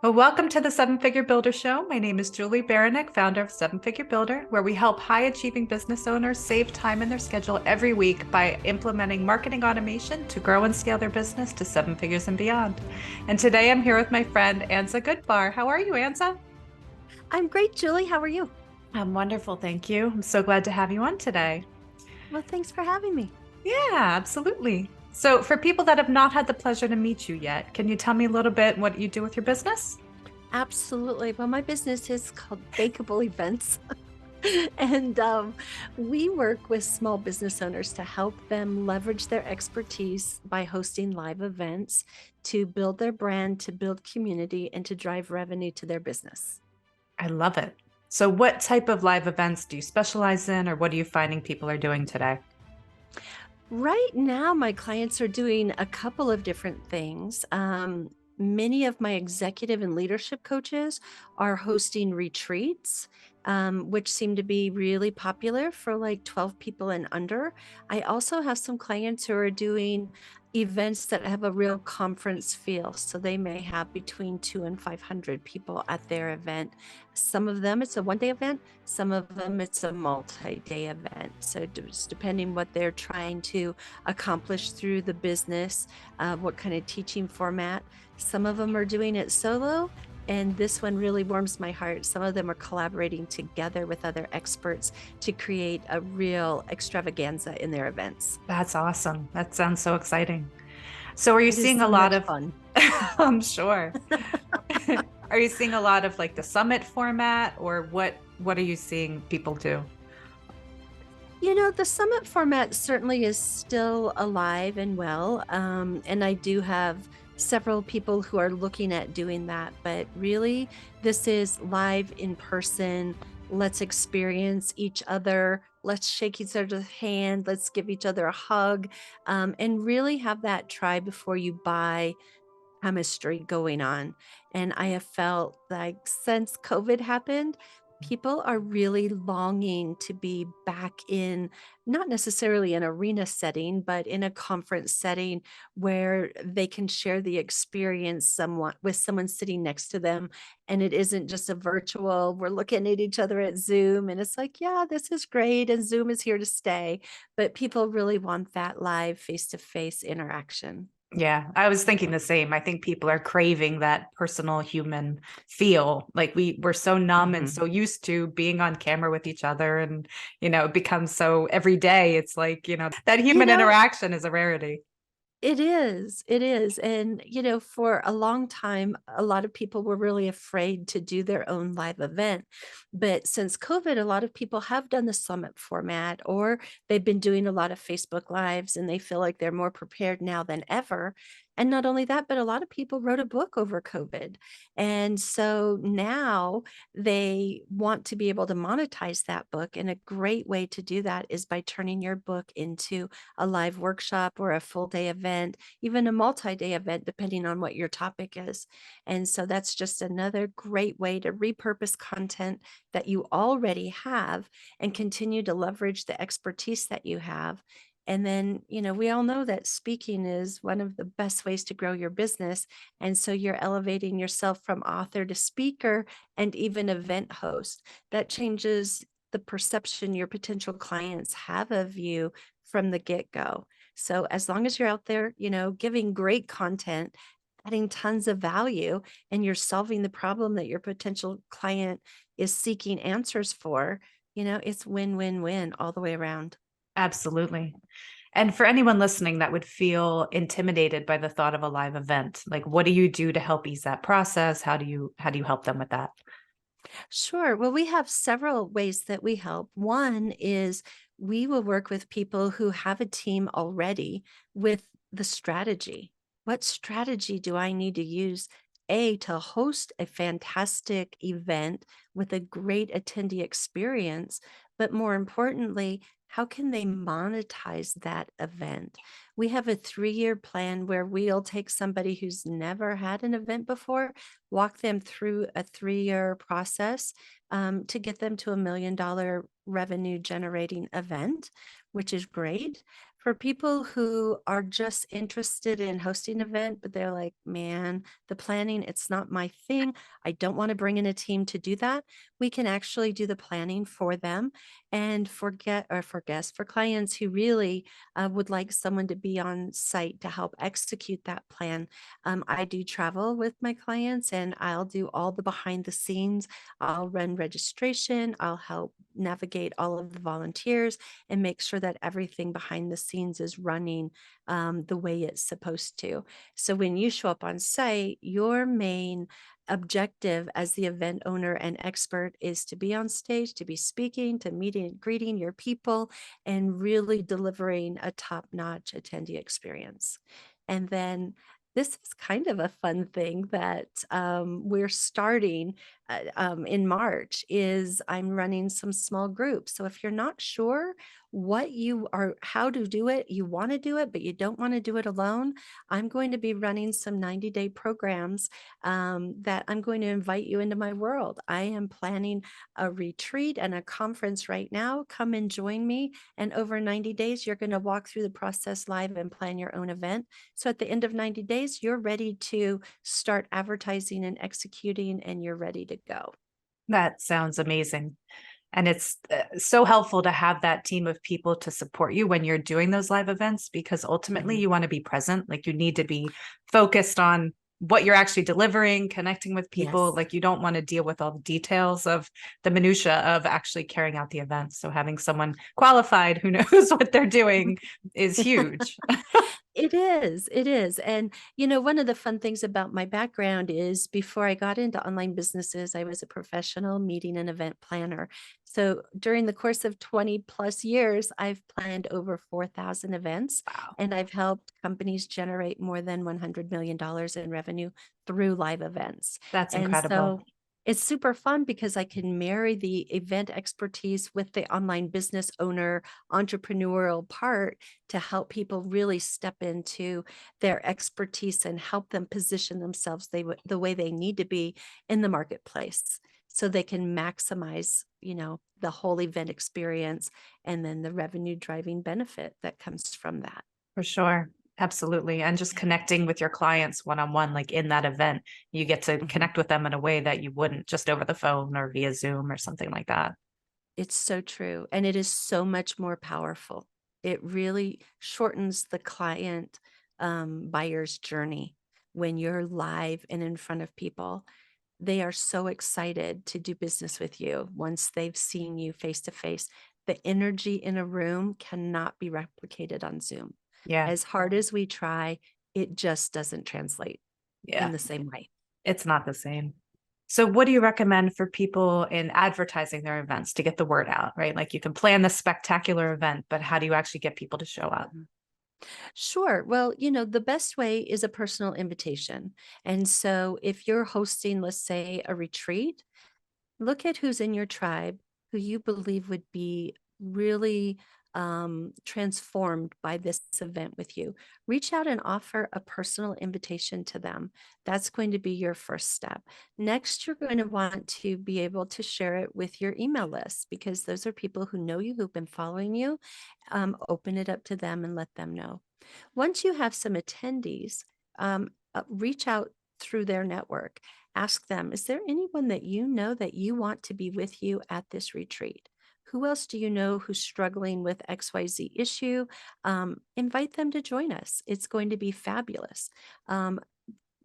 Well, welcome to the Seven Figure Builder Show. My name is Julie Baranek, founder of Seven Figure Builder, where we help high achieving business owners save time in their schedule every week by implementing marketing automation to grow and scale their business to seven figures and beyond. And today I'm here with my friend, Anza Goodbar. How are you, Anza? I'm great, Julie. How are you? I'm wonderful, thank you. I'm so glad to have you on today. Well, thanks for having me. Yeah, absolutely. So, for people that have not had the pleasure to meet you yet, can you tell me a little bit what you do with your business? Absolutely. Well, my business is called Bakeable Events. and we work with small business owners to help them leverage their expertise by hosting live events to build their brand, to build community, and to drive revenue to their business. I love it. So, what type of live events do you specialize in, or what are you finding people are doing today? Right now, my clients are doing a couple of different things. Many of my executive and leadership coaches are hosting retreats, which seem to be really popular for like 12 people and under. I also have some clients who are doing events that have a real conference feel. So they may have between 200 and 500 people at their event. Some of them, it's a one day event. Some of them, it's a multi-day event. So just depending what they're trying to accomplish through the business, what kind of teaching format. Some of them are doing it solo, and this one really warms my heart. Some of them are collaborating together with other experts to create a real extravaganza in their events. That's awesome. That sounds so exciting. So, are you It is seeing a so lot much of, fun. I'm sure. Are you seeing a lot of like the summit format, or what are you seeing people do? You know, the summit format certainly is still alive and well. And I do have several people who are looking at doing that. But really, this is live in person. Let's experience each other. Let's shake each other's hand. Let's give each other a hug, and really have that try before you buy chemistry going on. And I have felt like since COVID happened, people are really longing to be back in not necessarily an arena setting, but in a conference setting where they can share the experience somewhat with someone sitting next to them. And it isn't just a virtual, we're looking at each other at Zoom and it's like, yeah, this is great. And Zoom is here to stay. But people really want that live face to face interaction. Yeah, I was thinking the same. I think people are craving that personal human feel. Like we're so numb and Mhm. so used to being on camera with each other, and it becomes so every day. It's like, that You human know, interaction is a rarity. it is, and, you know, for a long time, a lot of people were really afraid to do their own live event, but since COVID, a lot of people have done the summit format, or they've been doing a lot of Facebook Lives, and they feel like they're more prepared now than ever, and not only that, but a lot of people wrote a book over COVID, and so now they want to be able to monetize that book, and a great way to do that is by turning your book into a live workshop or a full day event, even a multi day event, depending on what your topic is. And so that's just another great way to repurpose content that you already have and continue to leverage the expertise that you have. And then, you know, we all know that speaking is one of the best ways to grow your business. And so you're elevating yourself from author to speaker and even event host. That changes the perception your potential clients have of you from the get-go. So as long as you're out there, you know, giving great content, adding tons of value, and you're solving the problem that your potential client is seeking answers for, you know, it's win-win-win all the way around. Absolutely. And for anyone listening that would feel intimidated by the thought of a live event, like what do you do to help ease that process? How do you help them with that? Sure. Well, we have several ways that we help. One is we will work with people who have a team already with the strategy. What strategy do I need to use? A, to host a fantastic event with a great attendee experience, but more importantly, how can they monetize that event? We have a 3-year plan where we'll take somebody who's never had an event before, walk them through a 3-year process, to get them to $1 million revenue generating event, which is great. For people who are just interested in hosting an event, but they're like, man, the planning, it's not my thing. I don't want to bring in a team to do that. We can actually do the planning for them. And for guests, for clients who really would like someone to be on site to help execute that plan. I do travel with my clients and I'll do all the behind the scenes. I'll run registration. I'll help navigate all of the volunteers and make sure that everything behind the scenes is running the way it's supposed to. So when you show up on site, your main objective as the event owner and expert is to be on stage, to be speaking, to meeting and greeting your people, and really delivering a top-notch attendee experience. And then this is kind of a fun thing that we're starting in March is I'm running some small groups. So if you're not sure what you are, how to do it, you want to do it, but you don't want to do it alone, I'm going to be running some 90-day programs that I'm going to invite you into my world. I am planning a retreat and a conference right now. Come and join me. And over 90 days, you're going to walk through the process live and plan your own event. So at the end of 90 days, you're ready to start advertising and executing, and you're ready to go. That sounds amazing. And it's so helpful to have that team of people to support you when you're doing those live events, because ultimately you want to be present. Like you need to be focused on what you're actually delivering, connecting with people. Yes. Like you don't want to deal with all the details of the minutia of actually carrying out the event. So having someone qualified who knows what they're doing is huge. It is. It is. And, one of the fun things about my background is before I got into online businesses, I was a professional meeting and event planner. So during the course of 20 plus years, I've planned over 4,000 events Wow. and I've helped companies generate more than $100 million in revenue through live events. That's And incredible. so it's super fun because I can marry the event expertise with the online business owner entrepreneurial part to help people really step into their expertise and help them position themselves the way they need to be in the marketplace so they can maximize, the whole event experience and then the revenue driving benefit that comes from that. For sure. Absolutely. And just Yeah. connecting with your clients one-on-one, like in that event, you get to Mhm. connect with them in a way that you wouldn't just over the phone or via Zoom or something like that. It's so true. And it is so much more powerful. It really shortens the client buyer's journey when you're live and in front of people. They are so excited to do business with you once they've seen you face to face. The energy in a room cannot be replicated on Zoom. Yeah. As hard as we try, it just doesn't translate in Yeah. the same way. It's not the same. So what do you recommend for people in advertising their events to get the word out, right? Like you can plan this spectacular event, but how do you actually get people to show up? Mhm. Sure. Well, the best way is a personal invitation. And so if you're hosting, let's say, a retreat, look at who's in your tribe who you believe would be really transformed by this event with you. Reach out and offer a personal invitation to them. That's going to be your first step. Next, you're going to want to be able to share it with your email list because those are people who know you, who've been following you. Open it up to them and let them know. Once you have some attendees, reach out through their network. Ask them, is there anyone that you know that you want to be with you at this retreat? Who else do you know who's struggling with XYZ issue? Invite them to join us. It's going to be fabulous.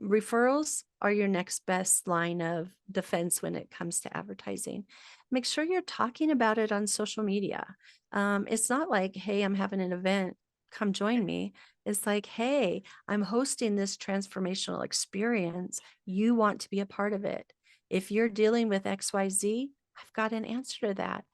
Referrals are your next best line of defense when it comes to advertising. Make sure you're talking about it on social media. It's not like, hey, I'm having an event, come join me. It's like, hey, I'm hosting this transformational experience. You want to be a part of it. If you're dealing with XYZ, I've got an answer to that.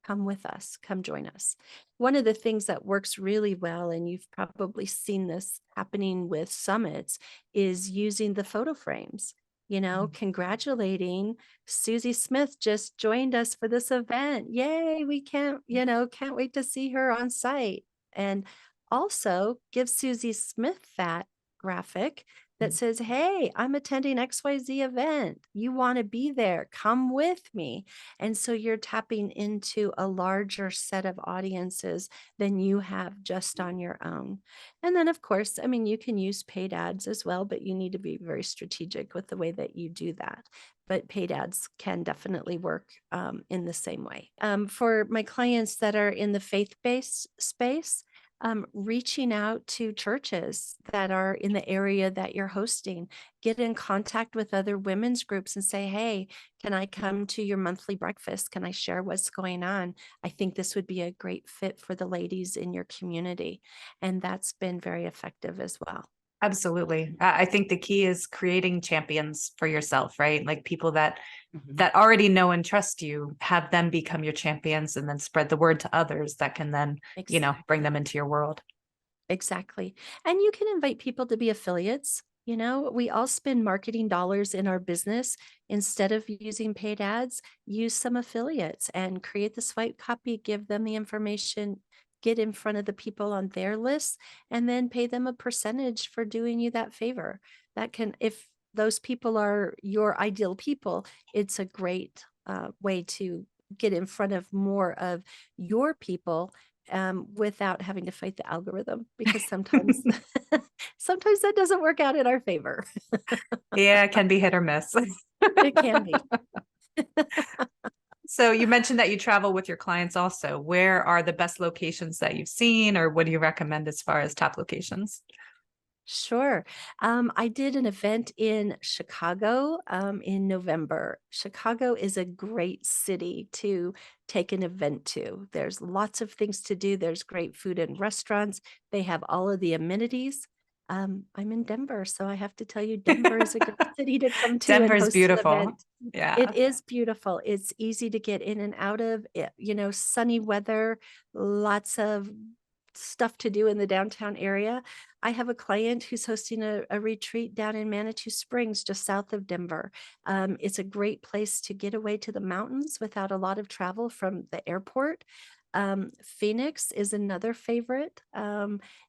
Come with us, come join us. One of the things that works really well, and you've probably seen this happening with summits, is using the photo frames. Congratulating Susie Smith just joined us for this event. Yay, we can't wait to see her on site. And also give Susie Smith that graphic that says, hey, I'm attending XYZ event. You want to be there? Come with me. And so you're tapping into a larger set of audiences than you have just on your own. And then, of course, I mean, you can use paid ads as well, but you need to be very strategic with the way that you do that. But paid ads can definitely work in the same way. For my clients that are in the faith-based space, reaching out to churches that are in the area that you're hosting, get in contact with other women's groups and say, hey, can I come to your monthly breakfast? Can I share what's going on? I think this would be a great fit for the ladies in your community. And that's been very effective as well. Absolutely. I think the key is creating champions for yourself, right? Like people that Mhm. that already know and trust you, have them become your champions and then spread the word to others that can then, bring them Exactly. into your world. Exactly. And you can invite people to be affiliates. You know, we all spend marketing dollars in our business. Instead of using paid ads, use some affiliates and create the swipe copy, give them the information, get in front of the people on their list, and then pay them a percentage for doing you that favor. That can, if those people are your ideal people, it's a great way to get in front of more of your people without having to fight the algorithm, because sometimes sometimes that doesn't work out in our favor. Yeah, it can be hit or miss. It can be. So you mentioned that you travel with your clients also. Where are the best locations that you've seen, or what do you recommend as far as top locations? Sure. I did an event in Chicago in November. Chicago is a great city to take an event to. There's lots of things to do. There's great food and restaurants. They have all of the amenities. I'm in Denver, so I have to tell you, Denver is a great city to come to and Denver's host an beautiful. event. It Yeah. is beautiful. It's easy to get in and out of it, you know, sunny weather, lots of stuff to do in the downtown area. I have a client who's hosting a retreat down in Manitou Springs, just south of Denver. It's a great place to get away to the mountains without a lot of travel from the airport. Phoenix is another favorite.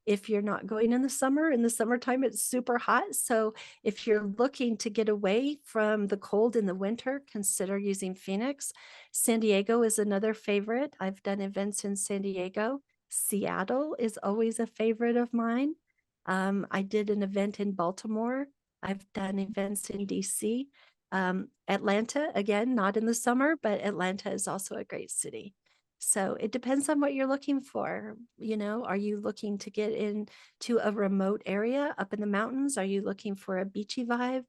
If you're not going in the summertime, it's super hot. So if you're looking to get away from the cold in the winter, consider using Phoenix. San Diego is another favorite. I've done events in San Diego. Seattle is always a favorite of mine. I did an event in Baltimore. I've done events in DC. Atlanta, again, not in the summer, but Atlanta is also a great city. So it depends on what you're looking for. You know, are you looking to get into a remote area up in the mountains? Are you looking for a beachy vibe?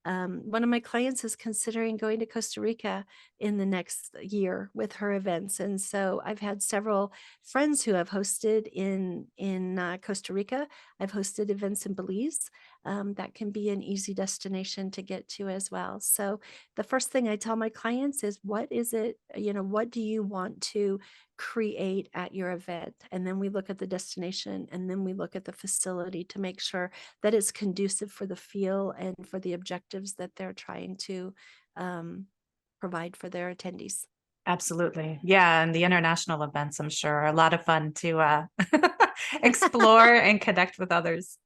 One of my clients is considering going to Costa Rica in the next year with her events. And so I've had several friends who have hosted in Costa Rica. I've hosted events in Belize. That can be an easy destination to get to as well. So the first thing I tell my clients is, what is it, you know, what do you want to create at your event? And then we look at the destination, and then we look at the facility to make sure that it's conducive for the feel and for the objectives that they're trying to um, provide for their attendees. Absolutely. Yeah. And the international events, I'm sure, are a lot of fun to explore and connect with others.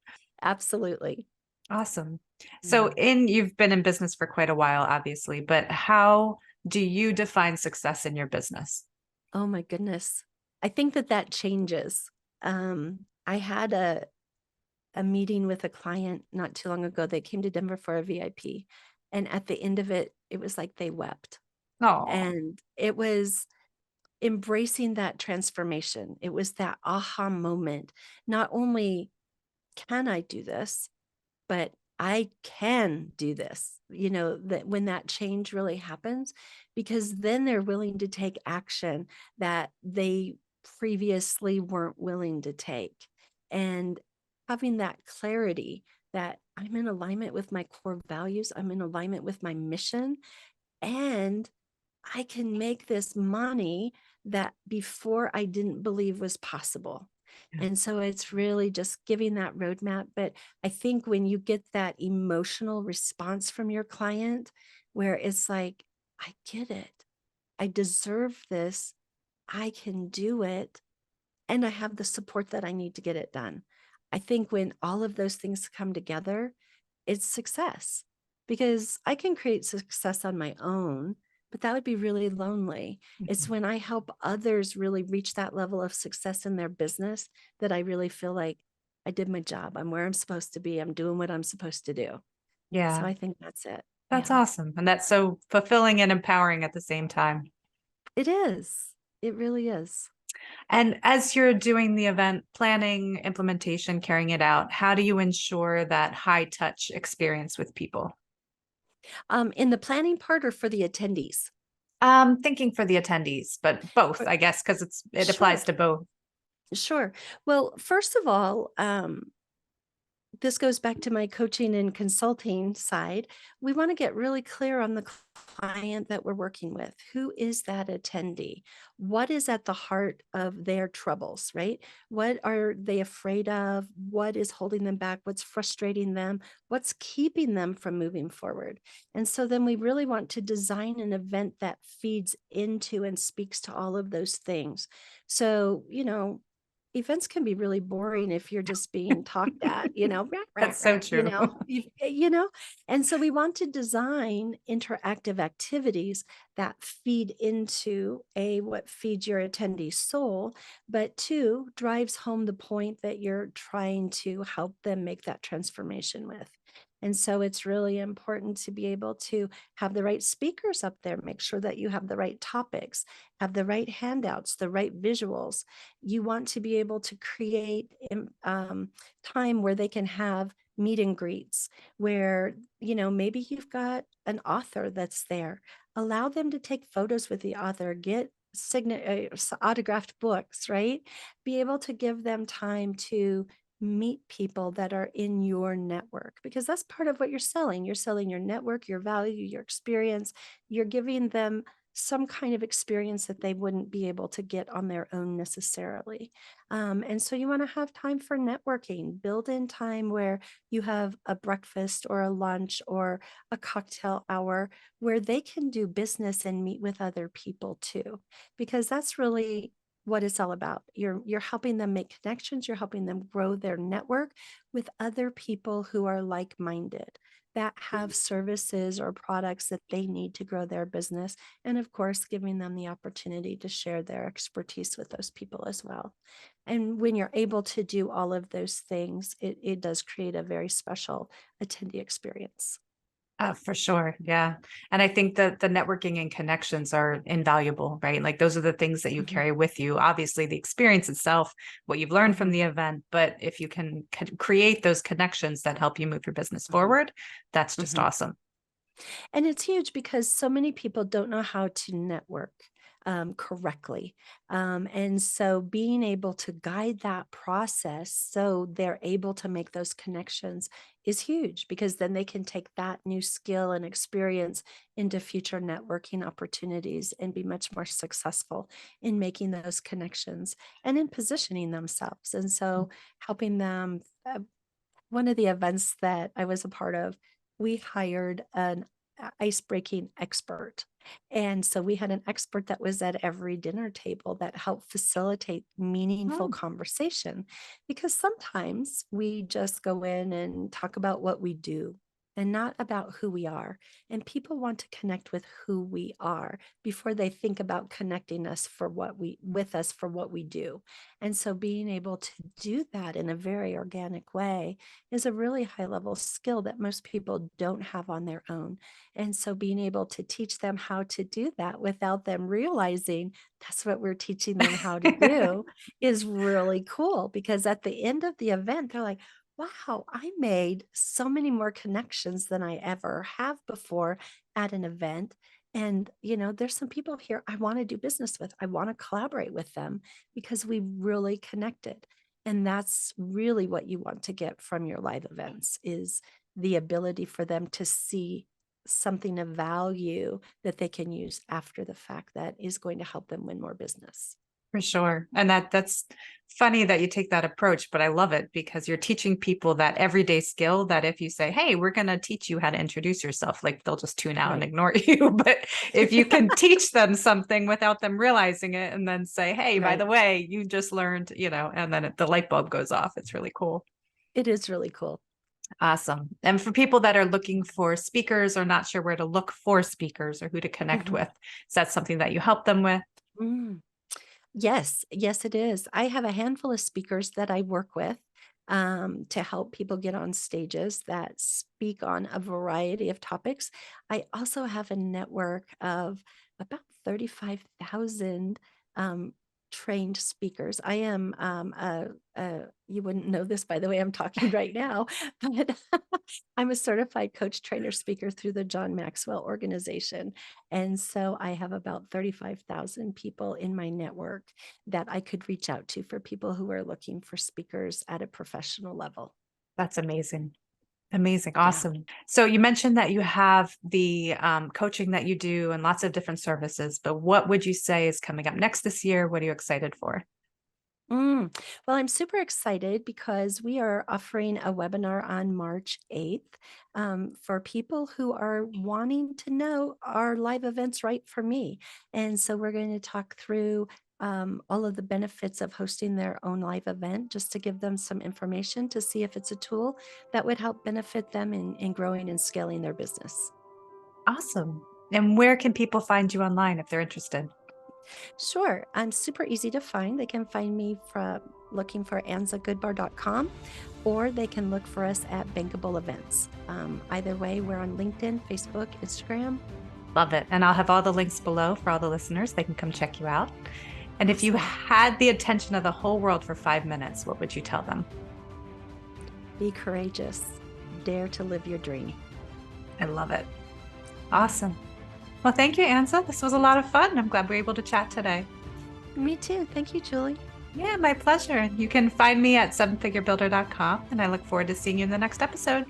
Absolutely. Awesome. So Yeah. you've been in business for quite a while, obviously, but how do you define success in your business? Oh my goodness. I think that that changes. I had a meeting with a client not too long ago. They came to Denver for a VIP. And at the end of it, it was like they wept. Oh, And it was embracing that transformation. It was that aha moment. Not only can I do this, but I can do this, you know, that when that change really happens, because then they're willing to take action that they previously weren't willing to take. And having that clarity that I'm in alignment with my core values, I'm in alignment with my mission, and I can make this money that before I didn't believe was possible. yeah. And so it's really just giving that roadmap. But I think when you get that emotional response from your client, where it's like, I get it, I deserve this, I can do it, and I have the support that I need to get it done. I think when all of those things come together, it's success, because I can create success on my own, but that would be really lonely. It's Mhm. when I help others really reach that level of success in their business that I really feel like I did my job. I'm where I'm supposed to be. I'm doing what I'm supposed to do. So Yeah, I think that's it. that's Yeah, awesome. And that's so fulfilling and empowering at the same time. it is. It really is. And as you're doing the event planning, implementation, carrying it out, how do you ensure that high touch experience with people? In the planning part or for the attendees? Thinking for the attendees, but both, For- I guess, because it applies Sure, to both. sure. Well, first of all, this goes back to my coaching and consulting side. We want to get really clear on the client that we're working with. Who is that attendee? What is at the heart of their troubles, right? What are they afraid of? What is holding them back? What's frustrating them? What's keeping them from moving forward? And so then we really want to design an event that feeds into and speaks to all of those things. So, events can be really boring if you're just being talked at, rah, rah, That's so rah, true. and so we want to design interactive activities that feed into what feeds your attendee soul, but two, drives home the point that you're trying to help them make that transformation with. And so it's really important to be able to have the right speakers up there, make sure that you have the right topics, have the right handouts, the right visuals. You want to be able to create time where they can have meet and greets, where, maybe you've got an author that's there. Allow them to take photos with the author, get autographed books, right? Be able to give them time to meet people that are in your network, because that's part of what you're selling. You're selling your network, your value, your experience. You're giving them some kind of experience that they wouldn't be able to get on their own necessarily. And so you want to have time for networking, build in time where you have a breakfast or a lunch or a cocktail hour where they can do business and meet with other people too, because that's really what it's all about. You're helping them make connections, you're helping them grow their network with other people who are like-minded, that have services or products that they need to grow their business, and of course giving them the opportunity to share their expertise with those people as well. And when you're able to do all of those things, it does create a very special attendee experience. For sure. Yeah. And I think that the networking and connections are invaluable, right? Like those are the things that you Mhm, carry with you. Obviously, the experience itself, what you've learned from mhm, the event, but if you can create those connections that help you move your business mhm, forward, that's just mhm. awesome. And it's huge because so many people don't know how to network correctly. And so being able to guide that process so they're able to make those connections is huge, because then they can take that new skill and experience into future networking opportunities and be much more successful in making those connections and in positioning themselves. And so helping them. One of the events that I was a part of, we hired an ice breaking expert. And so we had an expert that was at every dinner table that helped facilitate meaningful Mm. conversation. Because sometimes we just go in and talk about what we do and not about who we are. And people want to connect with who we are before they think about connecting us for what we with us for what we do. And so being able to do that in a very organic way is a really high level skill that most people don't have on their own. And so being able to teach them how to do that without them realizing that's what we're teaching them how to do is really cool, because at the end of the event, they're like, wow, I made so many more connections than I ever have before at an event. And, there's some people here I want to do business with. I want to collaborate with them because we really connected. And that's really what you want to get from your live events, is the ability for them to see something of value that they can use after the fact that is going to help them win more business. For sure. And that's funny that you take that approach, but I love it because you're teaching people that everyday skill that if you say, hey, we're going to teach you how to introduce yourself, like they'll just tune out and Right. ignore you. But if you can teach them something without them realizing it and then say, hey, by the Right. way, you just learned, and then the light bulb goes off. It's really cool. It is really cool. Awesome. And for people that are looking for speakers or not sure where to look for speakers or who to connect Mhm. with, is that something that you help them with? Mm. Yes, yes, it is. I have a handful of speakers that I work with to help people get on stages that speak on a variety of topics. I also have a network of about 35,000 um, trained speakers. I am you wouldn't know this by the way I'm talking right now, but I'm a certified coach trainer speaker through the John Maxwell organization. And so I have about 35,000 people in my network that I could reach out to for people who are looking for speakers at a professional level. That's amazing. Amazing. Yeah. Awesome. So you mentioned that you have the coaching that you do and lots of different services, but what would you say is coming up next this year? What are you excited for? Mm. Well, I'm super excited because we are offering a webinar on March 8th for people who are wanting to know, are live events right for me? And so we're going to talk through all of the benefits of hosting their own live event, just to give them some information to see if it's a tool that would help benefit them in growing and scaling their business. Awesome. And where can people find you online if they're interested? Sure. I'm super easy to find. They can find me from looking for anzagoodbar.com, or they can look for us at Bankable Events. Either way, we're on LinkedIn, Facebook, Instagram. Love it. And I'll have all the links below for all the listeners. They can come check you out. And if you Awesome. had the attention of the whole world for 5 minutes, what would you tell them? Be courageous. Dare to live your dream. I love it. Awesome. Well, thank you, Anza. This was a lot of fun. I'm glad we were able to chat today. Me too. Thank you, Julie. Yeah, my pleasure. You can find me at sevenfigurebuilder.com, and I look forward to seeing you in the next episode.